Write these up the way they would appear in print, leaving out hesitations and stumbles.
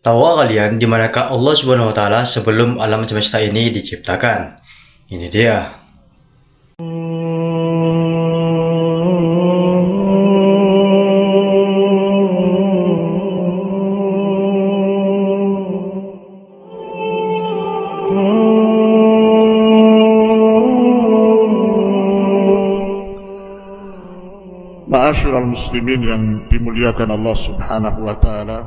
Tahukah kalian di manakah Allah Subhanahu wa taala sebelum alam semesta ini diciptakan? Ini dia. Ma'asyiral muslimin yang dimuliakan Allah Subhanahu wa taala.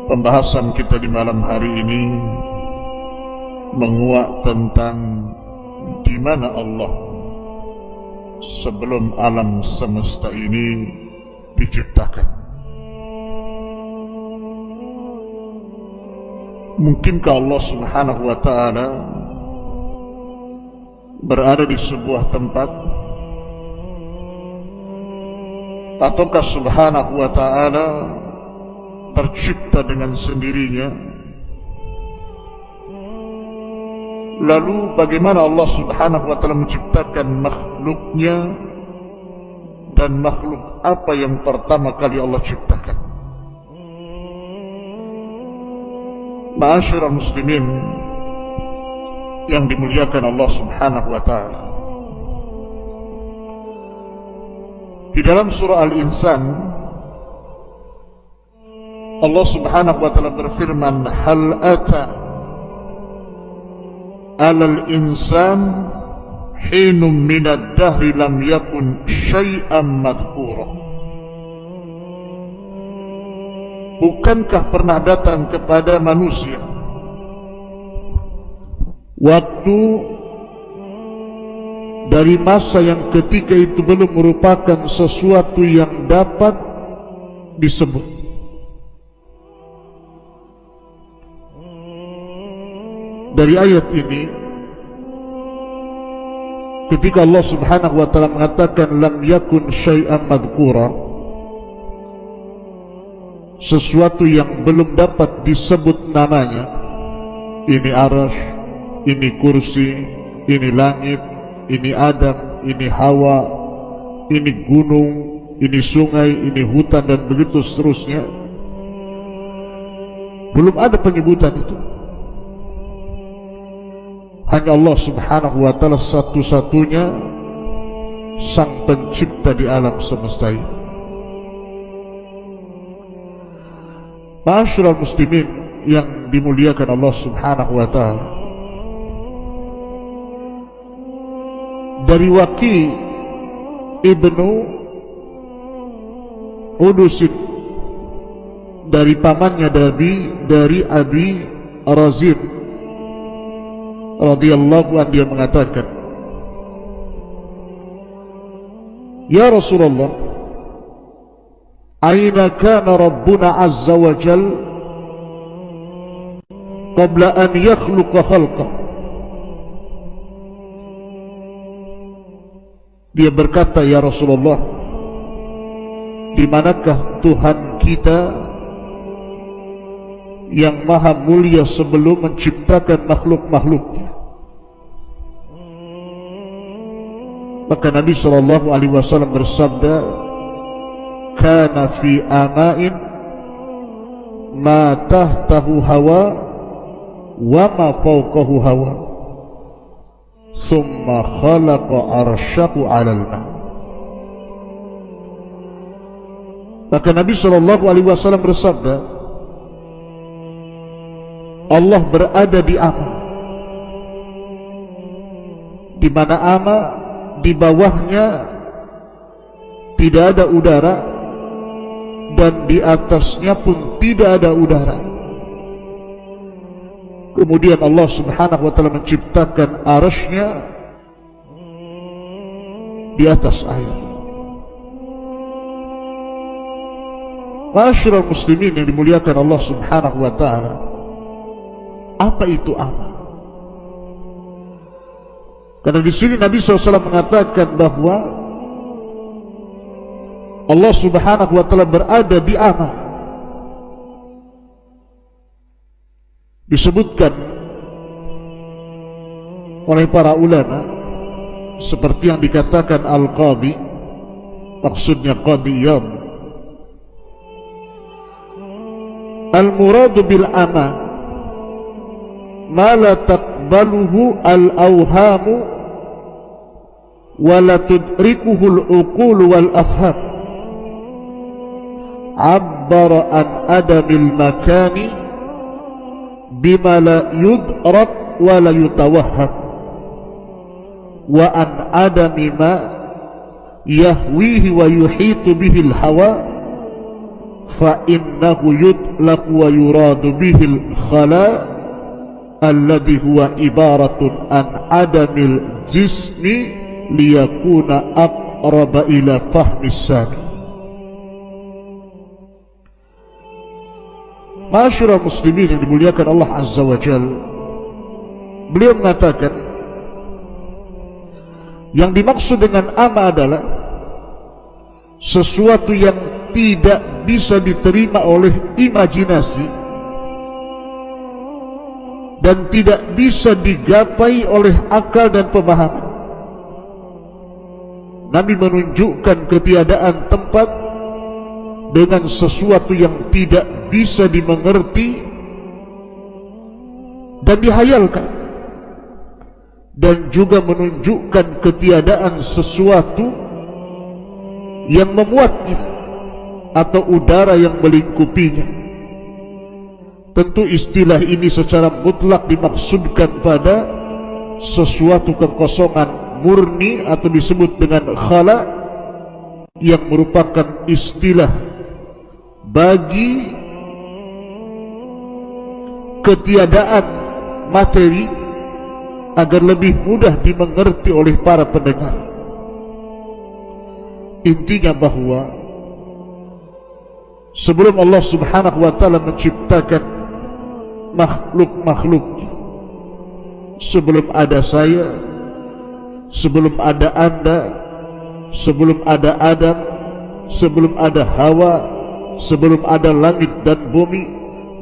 Pembahasan kita di malam hari ini menguak tentang di mana Allah sebelum alam semesta ini diciptakan. Mungkinkah Allah Subhanahu wa taala berada di sebuah tempat, ataukah Subhanahu wa ta'ala tercipta dengan sendirinya? Lalu bagaimana Allah Subhanahu wa ta'ala menciptakan makhluknya, dan makhluk apa yang pertama kali Allah ciptakan? Ma'asyiral muslimin yang dimuliakan Allah Subhanahu wa ta'ala, di dalam surah Al-Insan Allah Subhanahu wa ta'ala berfirman, hal ata alal insan hinum minad dahri lam yakun syai'an madhkura. Bukankah pernah datang kepada manusia waktu dari masa yang ketika itu belum merupakan sesuatu yang dapat disebut? Dari ayat ini, ketika Allah Subhanahu wa ta'ala mengatakan lam yakun syai'an madhkura, sesuatu yang belum dapat disebut namanya, ini arasy, ini kursi, ini langit, ini Adam, ini Hawa, ini gunung, ini sungai, ini hutan, dan begitu seterusnya. Belum ada penyebutan itu. Hanya Allah Subhanahu wa ta'ala satu-satunya sang pencipta di alam semesta ini. Ma'asyiral muslimin yang dimuliakan Allah Subhanahu wa ta'ala, dari Waqi ibnu Udusin, dari pamannya dari Abi Razin radhiyallahu anhu, dia mengatakan, ya Rasulullah, aina kana Rabbuna azza wa jal qabla an yakhluqa khalqah? Dia berkata, ya Rasulullah, di manakah Tuhan kita yang maha mulia sebelum menciptakan makhluk-makhluknya? Maka Nabi SAW bersabda, kana fi ama'in ma tahtahu hawa wa ma fawqahu hawa thumma khalaqa arsyahu 'alal ma. Maka Nabi SAW bersabda, Allah berada di ama, di mana ama di bawahnya tidak ada udara, dan di atasnya pun tidak ada udara. Kemudian Allah Subhanahu wa ta'ala menciptakan arasy-Nya di atas air. Ma'asyiral muslimin yang dimuliakan Allah Subhanahu wa ta'ala, apa itu ama? Karena di sini Nabi SAW mengatakan bahwa Allah Subhanahu wa ta'ala berada di ama. Disebutkan oleh para ulama seperti yang dikatakan Al-Qadhi, maksudnya Qadhi Iyad, al-muradu bil ama ma la taqbaluhu al-awhamu wa la tudrikuhu al-uqul wal afham. Abbara an adamil makani bima la yudrak wa la yutawahham, wa an adami ma yahwihi wa yuhitu bihi al-hawa fa innahu yutlaq wa yuradu bihi al-khala alladhi huwa ibaratun an adamil jismi liyakuna aqraba ila fahmi sami. Masyarakat muslimin yang dimuliakan Allah Azza wa Jalla, beliau mengatakan yang dimaksud dengan ama adalah sesuatu yang tidak bisa diterima oleh imajinasi dan tidak bisa digapai oleh akal dan pemahaman. Nabi menunjukkan ketiadaan tempat dengan sesuatu yang tidak bisa dimengerti dan dihayalkan, dan juga menunjukkan ketiadaan sesuatu yang memuatnya atau udara yang melingkupinya. Tentu istilah ini secara mutlak dimaksudkan pada sesuatu kekosongan murni atau disebut dengan khala, yang merupakan istilah bagi ketiadaan materi agar lebih mudah dimengerti oleh para pendengar. Intinya bahwa sebelum Allah Subhanahu wa ta'ala menciptakan makhluk-makhluknya, sebelum ada saya, sebelum ada Anda, sebelum ada Adam, sebelum ada Hawa, sebelum ada langit dan bumi,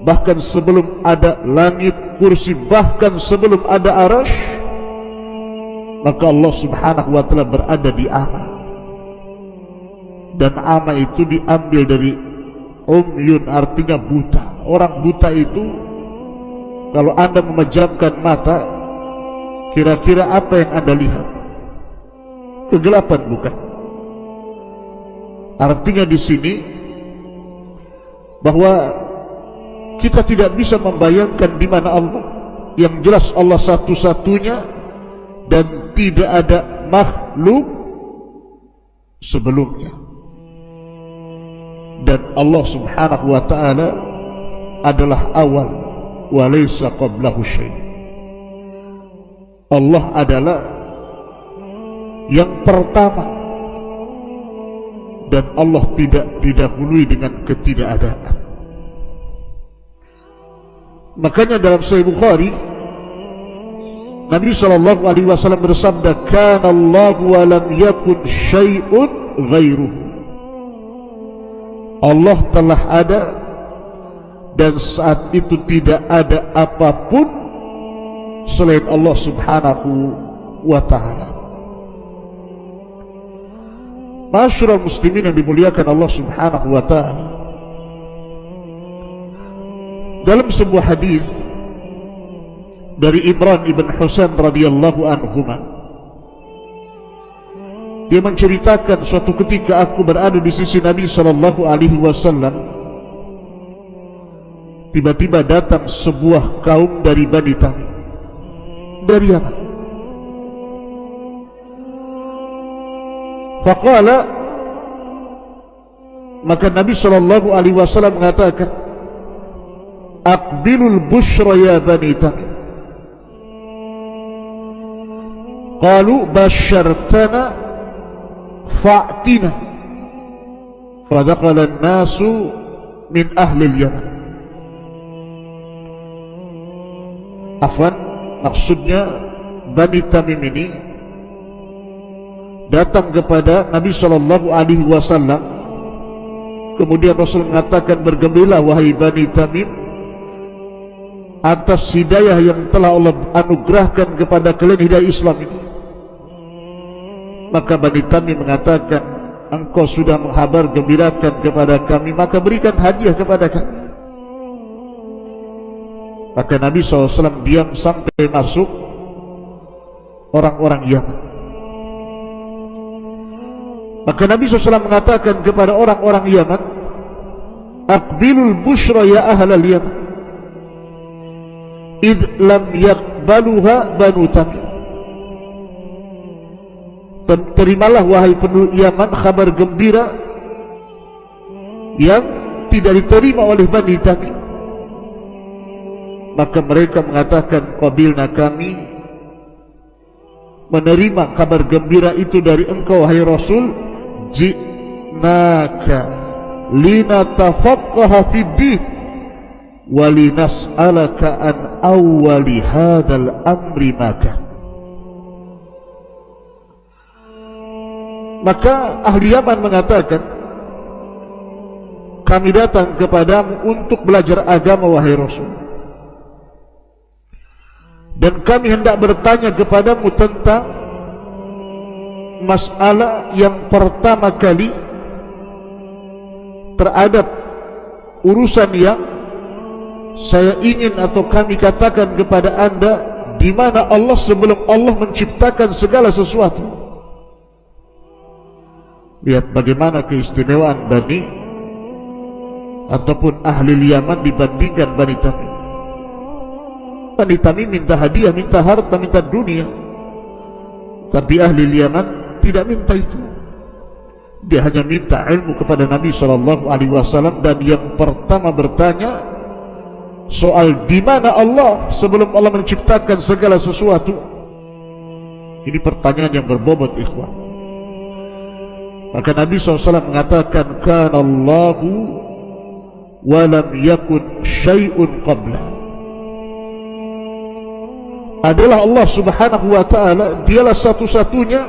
bahkan sebelum ada langit, kursi, bahkan sebelum ada arasy, maka Allah Subhanahu wa ta'ala berada di ama. Dan ama itu diambil dari umyun, artinya buta. Orang buta itu, kalau Anda memejamkan mata, kira-kira apa yang Anda lihat? Kegelapan, bukan? Artinya di sini bahwa kita tidak bisa membayangkan di mana Allah. Yang jelas Allah satu-satunya dan tidak ada makhluk sebelumnya. Dan Allah Subhanahu wa ta'ala adalah awal wa laysa qablahu syai'. Allah adalah yang pertama dan Allah tidak didahului dengan ketidakadaan. Makanya dalam Sahih Bukhari Nabi SAW bersabda, "Kana Allah wa lam yakun syai'un ghairuhu." Allah telah ada dan saat itu tidak ada apapun selain Allah Subhanahu wa ta'ala. Masyarakat muslimin yang dimuliakan Allah Subhanahu wa ta'ala, dalam sebuah hadis dari Imran ibn Husain radhiyallahu anhuma, dia menceritakan suatu ketika aku berada di sisi Nabi sallallahu alaihi wasallam, tiba-tiba datang sebuah kaum dari Bani Tamim, dari Yaman. Faqala, maka Nabi sallallahu alaihi wasallam mengatakan, "Aqbilul bushra ya Bani Tamim." Qalu basyartana fa'tina. Fadakhala an-nasu min ahli al-Yaman. Afwan, maksudnya Bani Tamim ini datang kepada Nabi sallallahu alaihi wasallam. Kemudian Rasul mengatakan, "Bergembiralah wahai Bani Tamim atas hidayah yang telah Allah anugerahkan kepada kalian, hidayah Islam ini." Maka Bani Tamim mengatakan, "Engkau sudah menghabar gembirakan kepada kami, maka berikan hadiah kepada kami." Maka Nabi SAW diam sampai masuk orang-orang Yaman. Maka Nabi SAW mengatakan kepada orang-orang Yaman, "Aqbilul bushra ya ahlal Yaman, id lam yakbaluha Banu Tamim." Terimalah wahai penduduk Yaman kabar gembira yang tidak diterima oleh Bani Tamim. Maka mereka mengatakan, "Qabilna, kami menerima kabar gembira itu dari engkau wahai Rasul. Ji'naka linatafaqqaha fid-din wa linas'alaka an awwali hadzal amri maka." Maka ahli Yaman mengatakan, "Kami datang kepadamu untuk belajar agama wahai Rasul, dan kami hendak bertanya kepadamu tentang masalah yang pertama kali terhadap urusan yang saya ingin atau kami katakan kepada anda, di mana Allah sebelum Allah menciptakan segala sesuatu." Lihat bagaimana keistimewaan Bani ataupun ahli Yaman dibandingkan Bani Tamim. Bani Tamim minta hadiah, minta harta, minta dunia. Tapi ahli Yaman tidak minta itu. Dia hanya minta ilmu kepada Nabi SAW. Dan yang pertama bertanya soal di mana Allah sebelum Allah menciptakan segala sesuatu. Ini pertanyaan yang berbobot, ikhwan. Maka Nabi SAW mengatakan, "Kana Allahu wa lam yakun syai'un qabla." Adalah Allah Subhanahu wa ta'ala, dialah satu-satunya,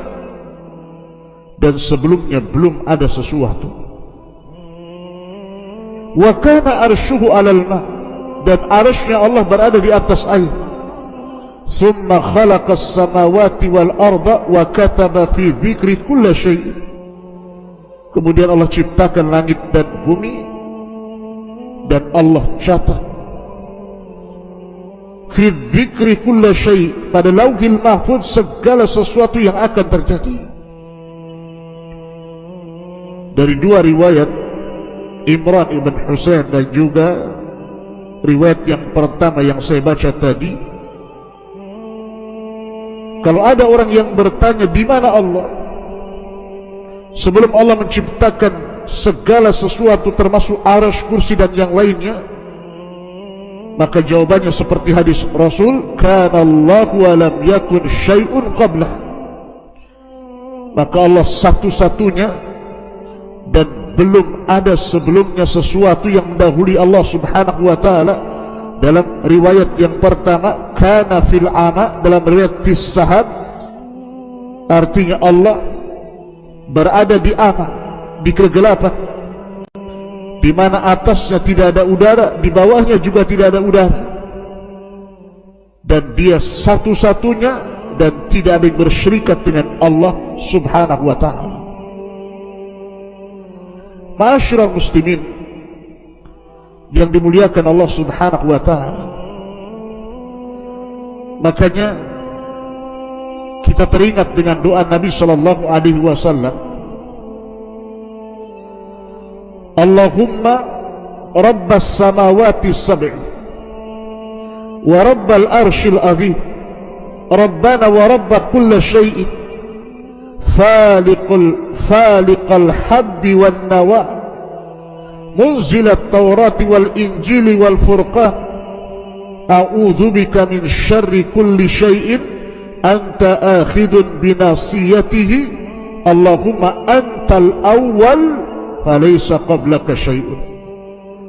dan sebelumnya belum ada sesuatu. Wa kana arsyuhu 'alal ma', dan arasy-Nya Allah berada di atas air. Thumma khalaqas samawati wal arda wa kataba fi dzikri kulli syai'. Kemudian Allah ciptakan langit dan bumi, dan Allah catat fi dzikri kulli syai', pada lauhil mahfuz segala sesuatu yang akan terjadi. Dari dua riwayat, Imran ibn Husain dan juga riwayat yang pertama yang saya baca tadi, kalau ada orang yang bertanya di mana Allah sebelum Allah menciptakan segala sesuatu termasuk arasy, kursi dan yang lainnya, maka jawabannya seperti hadis Rasul, "Kana Allahu wa lam yakun syai'un qablah." Maka Allah satu-satunya dan belum ada sebelumnya sesuatu yang mendahului Allah Subhanahu wa ta'ala. Dalam riwayat yang pertama, "Kana fil ama", dalam riwayat fis sahab, artinya Allah berada di ama, di kegelapan, di mana atasnya tidak ada udara, di bawahnya juga tidak ada udara, dan dia satu-satunya dan tidak ada yang bersyirikat dengan Allah Subhanahu wa ta'ala. Ma'asyiral muslimin yang dimuliakan Allah Subhanahu wa ta'ala, makanya kita teringat dengan doa Nabi sallallahu alaihi wasallam, "Allahumma rabbas samawati sab'i wa rabbal arshil azim, rabbana wa rabba kulli syai'in, faliqal habbi wan nawa, munzilat taurati wal injili wal furqan, a'udzu bika min syarri kulli syai'in anta akhidun binasiyatihi, Allahumma antal awwal falaysa qablaka syai'un,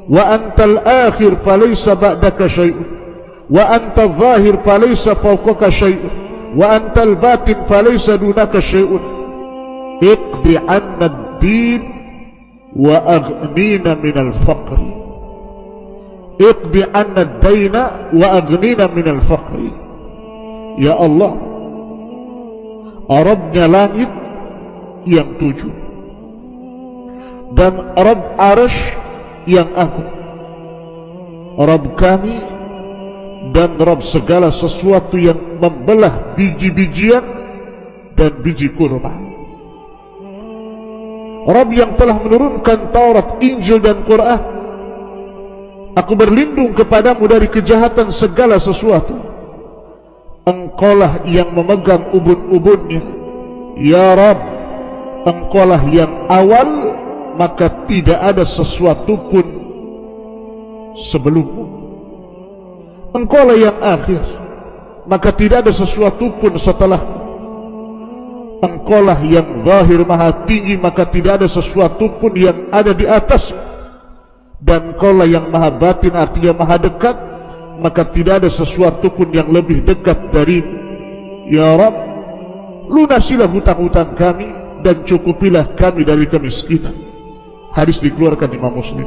wa antal akhir falaysa ba'daka syai'un, wa antal zahir falaysa fawqaka syai'un, wa antal batin falaysa dunaka syai'un, iqdi 'anna ad-din wa aghnina minal faqri, iqdi 'anna ad-daina wa aghnina minal faqri." Ya Allah, Rabbnya langit yang 7 dan Rabb arasy yang agung, Rabb kami dan Rabb segala sesuatu yang membelah biji-bijian dan biji kurma. Rabb yang telah menurunkan Taurat, Injil dan Quran. Aku berlindung kepadamu dari kejahatan segala sesuatu. Engkaulah yang memegang ubun-ubunnya, ya Rabb. Engkaulah yang awal, maka tidak ada sesuatu pun sebelummu. Engkaulah yang akhir, maka tidak ada sesuatu pun setelahmu. Engkaulah yang zahir maha tinggi, maka tidak ada sesuatu pun yang ada di atasmu. Dan Engkaulah yang maha batin, artinya maha dekat, maka tidak ada sesuatu pun yang lebih dekat darimu. Ya Rabb, lunasilah hutang-hutang kami dan cukupilah kami dari kemiskinan. Hadis dikeluarkan Imam Muslim.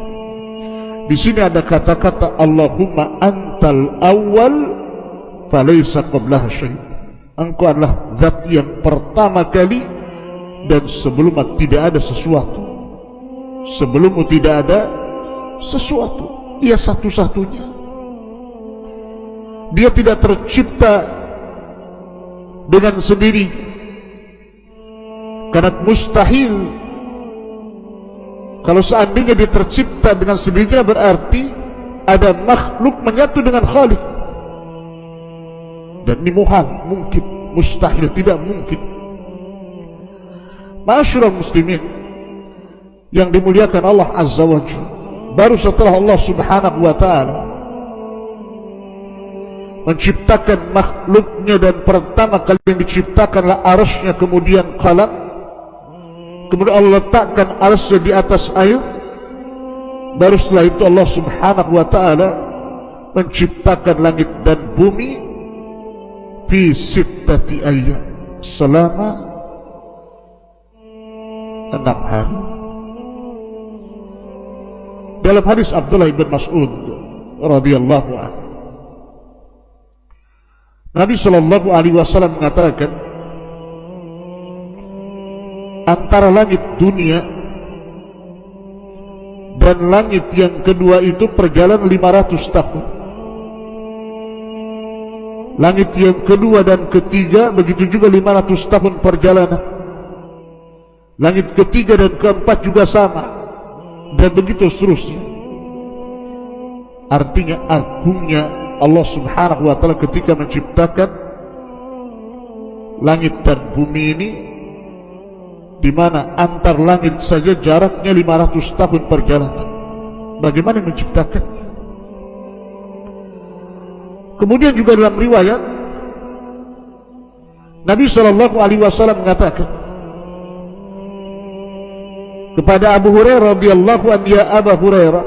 Di sini ada kata-kata Allahumma antal awal falaysa qablaha syai'. Engkau adalah zat yang pertama kali dan sebelumnya tidak ada sesuatu. Sebelummu tidak ada sesuatu. Dia satu-satunya. Dia tidak tercipta dengan sendirinya. Karena mustahil. Kalau seandainya dia tercipta dengan sendirinya, berarti ada makhluk menyatu dengan Khalik. Dan ini muhal, mungkin, mustahil, tidak mungkin. Ma'asyiral muslimin yang dimuliakan Allah Azza wa Jalla, baru setelah Allah Subhanahu wa ta'ala menciptakan makhluknya, dan pertama kali yang diciptakanlah arasnya, kemudian qalam, kemudian Allah letakkan arasnya di atas air. Baru setelah itu Allah Subhanahu wa ta'ala menciptakan langit dan bumi fi sittati ayyam, selama 6 hari. Dalam hadis Abdullah bin Mas'ud radhiyallahu anhu, Nabi sallallahu alaihi wasallam mengatakan, antara langit dunia dan langit yang kedua itu perjalanan 500 tahun. Langit yang kedua dan ketiga begitu juga 500 tahun perjalanan. Langit ketiga dan keempat juga sama, dan begitu seterusnya. Artinya agungnya Allah Subhanahu wa ta'ala ketika menciptakan langit dan bumi ini, di mana antar langit saja jaraknya 500 tahun perjalanan. Bagaimana menciptakannya? Kemudian juga dalam riwayat Nabi SAW mengatakan kepada Abu Hurairah radhiyallahu anhu, ya Abu Hurairah,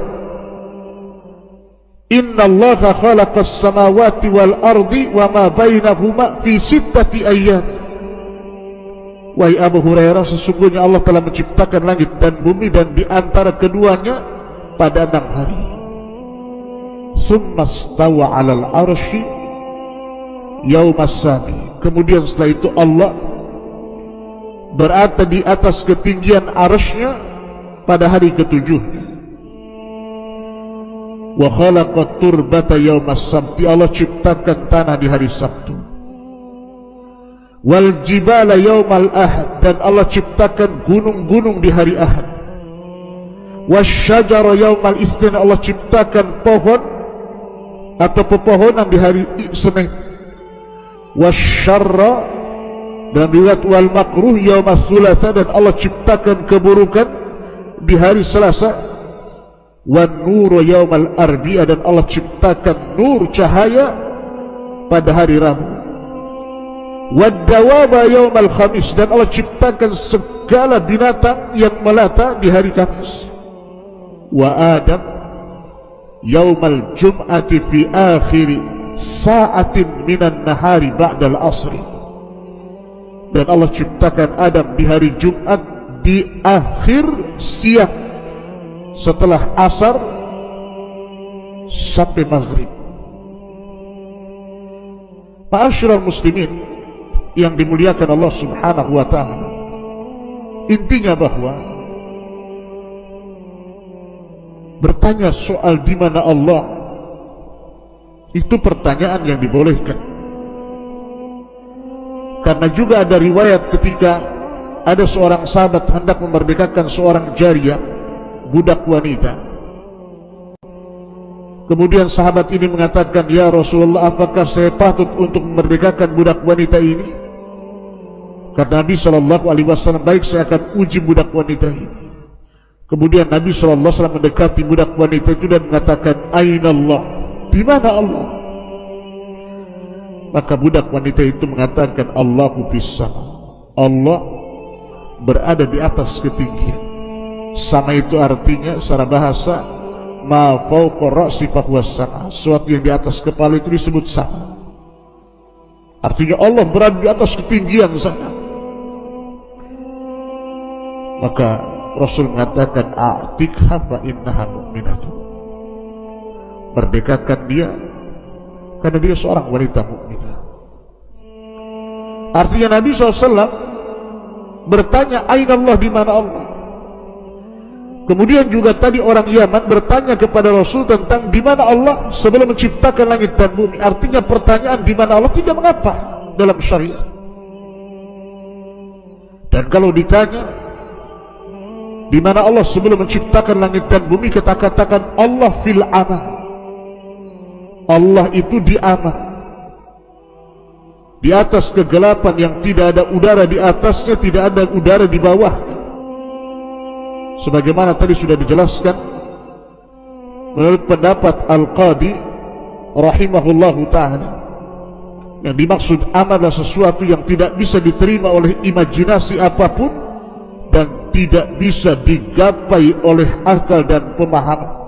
inna Allaha khalaqas samawati wal ardi wa ma bainahuma fi sittati ayyam. Wahai Abu Hurairah, sesungguhnya Allah telah menciptakan langit dan bumi dan di antara keduanya pada 6 hari. Summa stawa 'alal arsy yaumas sabi. Kemudian setelah itu Allah berada di atas ketinggian arsy-Nya pada hari ketujuhnya. Wa khalaqa turbata yaumas sabti. Allah ciptakan tanah di hari Sabtu. Wal jibala yaumal ahad. Dan Allah ciptakan gunung-gunung di hari Ahad. Wasyajara yaumal itsnin. Allah ciptakan pohon atau pepohonan di hari Senin. Wasyarra, dan riwayat wal makruh yaumas tsulatsa. Dan Allah ciptakan keburukan di hari Selasa. Wan nuru yaumal arbi'a. Dan Allah ciptakan nur, cahaya, pada hari Rabu. Wad dawaba yaumal khamis. Dan Allah ciptakan segala binatang yang melata di hari Kamis. Wa Adam yaumal jum'ati fi akhiri sa'atin minan nahari ba'dal asri. Dan Allah ciptakan Adam di hari Jumat di akhir siang setelah asar sampai maghrib. Ma'asyiral muslimin yang dimuliakan Allah Subhanahu wa ta'ala, intinya bahwa bertanya soal di mana Allah Itu pertanyaan yang dibolehkan. Karena juga ada riwayat ketika ada seorang sahabat hendak memerdekakan seorang jariyah, budak wanita. Kemudian sahabat ini mengatakan, "Ya Rasulullah, apakah saya patut untuk memerdekakan budak wanita ini?" Kata Nabi SAW, "Baik, saya akan uji budak wanita ini." Kemudian Nabi SAW mendekati budak wanita itu dan mengatakan, "Aina Allah?" Di mana Allah? Maka budak wanita itu mengatakan, "Allahu fis sama." Allah berada di atas ketinggian. Sama itu artinya secara bahasa ma fawqa ra'si fahuwa sama. Sesuatu yang di atas kepala itu disebut sama. Artinya Allah berada di atas ketinggian sana. Maka Rasul mengatakan, "A'tikha fa innaha mu'minatun." Merdekakan dia karena dia seorang wanita mukminah. Artinya Nabi SAW bertanya, "Aina Allah?" Di mana Allah? Kemudian juga tadi orang Yaman bertanya kepada Rasul tentang di mana Allah sebelum menciptakan langit dan bumi. Artinya pertanyaan di mana Allah tidak mengapa dalam syariat. Dan kalau ditanya di mana Allah sebelum menciptakan langit dan bumi, kita katakan Allah fil ama. Allah itu di ama, di atas kegelapan yang tidak ada udara di atasnya, tidak ada udara di bawahnya. Sebagaimana tadi sudah dijelaskan menurut pendapat Al-Qadi rahimahullahu ta'ala, yang dimaksud ama adalah sesuatu yang tidak bisa diterima oleh imajinasi apapun dan tidak bisa digapai oleh akal dan pemahaman.